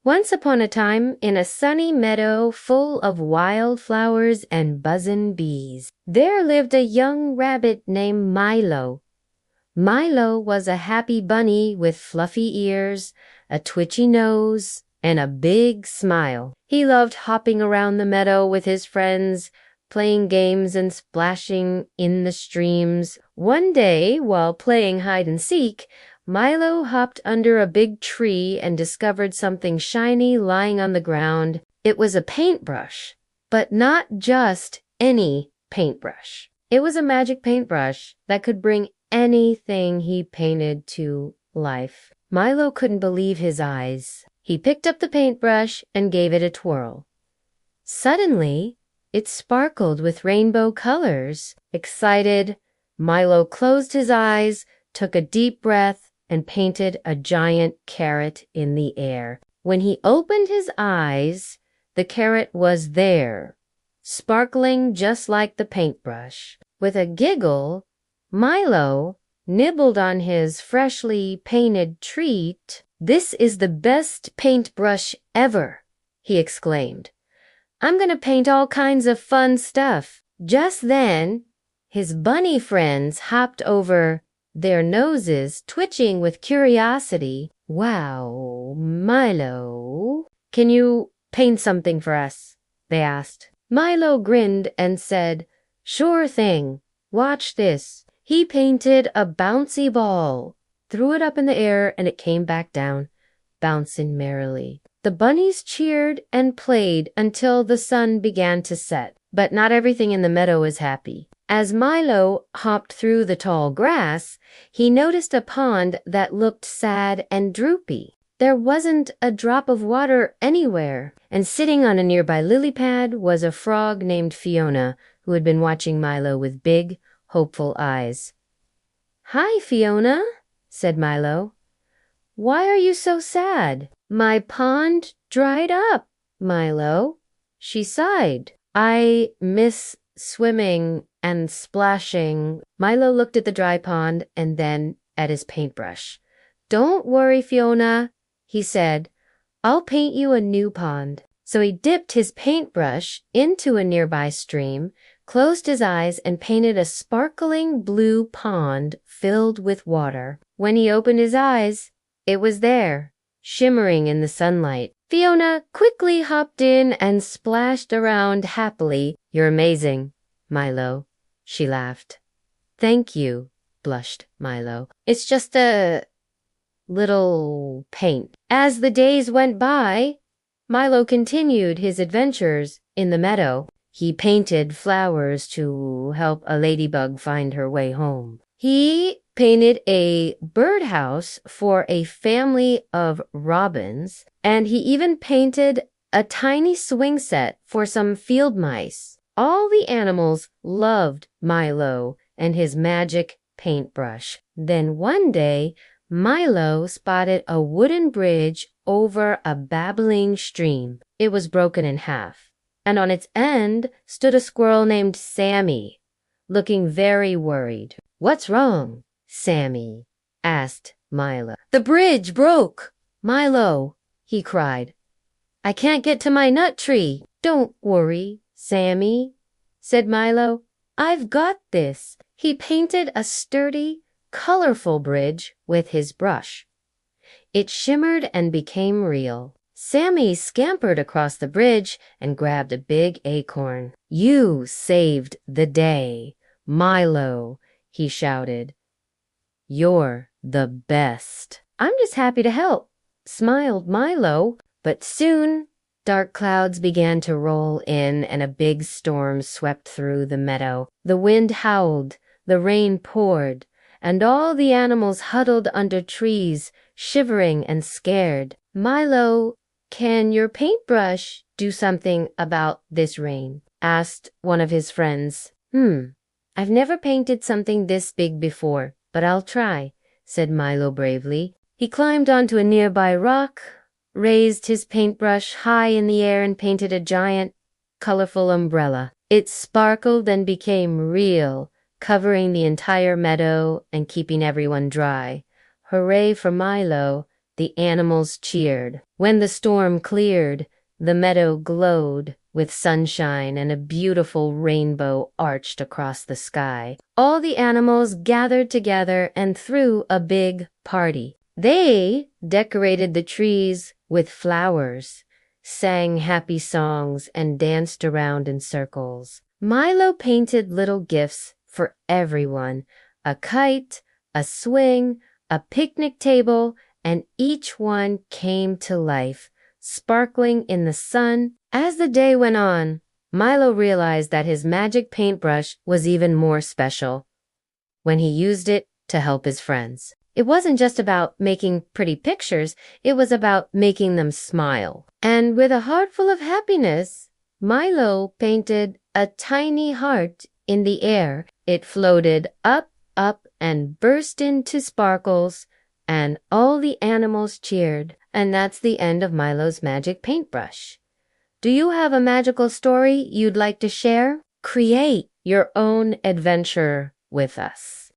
Once upon a time, in a sunny meadow full of wildflowers and buzzin' bees, there lived a young rabbit named Milo. Milo was a happy bunny with fluffy ears, a twitchy nose, and a big smile. He loved hopping around the meadow with his friends, playing games and splashing in the streams. One day, while playing hide and seek, Milo hopped under a big tree and discovered something shiny lying on the ground. It was a paintbrush, but not just any paintbrush. It was a magic paintbrush that could bring anything he painted to life. Milo couldn't believe his eyes. He picked up the paintbrush and gave it a twirl. Suddenly, it sparkled with rainbow colors. Excited, Milo closed his eyes, took a deep breath, and painted a giant carrot in the air. When he opened his eyes, the carrot was there, sparkling just like the paintbrush. With a giggle, Milo nibbled on his freshly painted treat. "This is the best paintbrush ever," he exclaimed. "I'm gonna paint all kinds of fun stuff." Just then, his bunny friends hopped over their noses, twitching with curiosity. "Wow, Milo, can you paint something for us?" they asked. Milo grinned and said, "Sure thing. Watch this." He painted a bouncy ball, threw it up in the air, and it came back down, bouncing merrily. The bunnies cheered and played until the sun began to set. But not everything in the meadow was happy. As Milo hopped through the tall grass, he noticed a pond that looked sad and droopy. There wasn't a drop of water anywhere, and sitting on a nearby lily pad was a frog named Fiona, who had been watching Milo with big, hopeful eyes. "Hi, Fiona," said Milo. "Why are you so sad?" "My pond dried up, Milo," she sighed. "I miss swimming and splashing." Milo looked at the dry pond and then at his paintbrush. "Don't worry, Fiona," he said. "I'll paint you a new pond." So he dipped his paintbrush into a nearby stream, closed his eyes, and painted a sparkling blue pond filled with water. When he opened his eyes, it was there, shimmering in the sunlight. Fiona quickly hopped in and splashed around happily. "You're amazing, Milo," she laughed. "Thank you," blushed Milo. "It's just a little paint." As the days went by, Milo continued his adventures in the meadow. He painted flowers to help a ladybug find her way home. He painted a birdhouse for a family of robins, and he even painted a tiny swing set for some field mice. All the animals loved Milo and his magic paintbrush. Then one day, Milo spotted a wooden bridge over a babbling stream. It was broken in half, and on its end stood a squirrel named Sammy, looking very worried. "What's wrong?" Sammy asked Milo. "The bridge broke, Milo," he cried. "I can't get to my nut tree." "Don't worry, Sammy," said Milo. "I've got this." He painted a sturdy, colorful bridge with his brush. It shimmered and became real. Sammy scampered across the bridge and grabbed a big acorn. "You saved the day, Milo," he shouted. "You're the best." "I'm just happy to help," smiled Milo. But soon, dark clouds began to roll in and a big storm swept through the meadow. The wind howled, the rain poured, and all the animals huddled under trees, shivering and scared. "Milo, can your paintbrush do something about this rain?" asked one of his friends. I've never painted something this big before, but I'll try," said Milo bravely. He climbed onto a nearby rock, raised his paintbrush high in the air, and painted a giant, colorful umbrella. It sparkled and became real, covering the entire meadow and keeping everyone dry. Hooray for Milo, the animals cheered. When the storm cleared, the meadow glowed with sunshine and a beautiful rainbow arched across the sky. All the animals gathered together and threw a big party. They decorated the trees with flowers, sang happy songs, and danced around in circles. Milo painted little gifts for everyone: a kite, a swing, a picnic table, and each one came to life, sparkling in the sun. As the day went on, Milo realized that his magic paintbrush was even more special when he used it to help his friends. It wasn't just about making pretty pictures, it was about making them smile. And with a heart full of happiness, Milo painted a tiny heart in the air. It floated up, up, and burst into sparkles, and all the animals cheered. And that's the end of Milo's magic paintbrush. Do you have a magical story you'd like to share? Create your own adventure with us.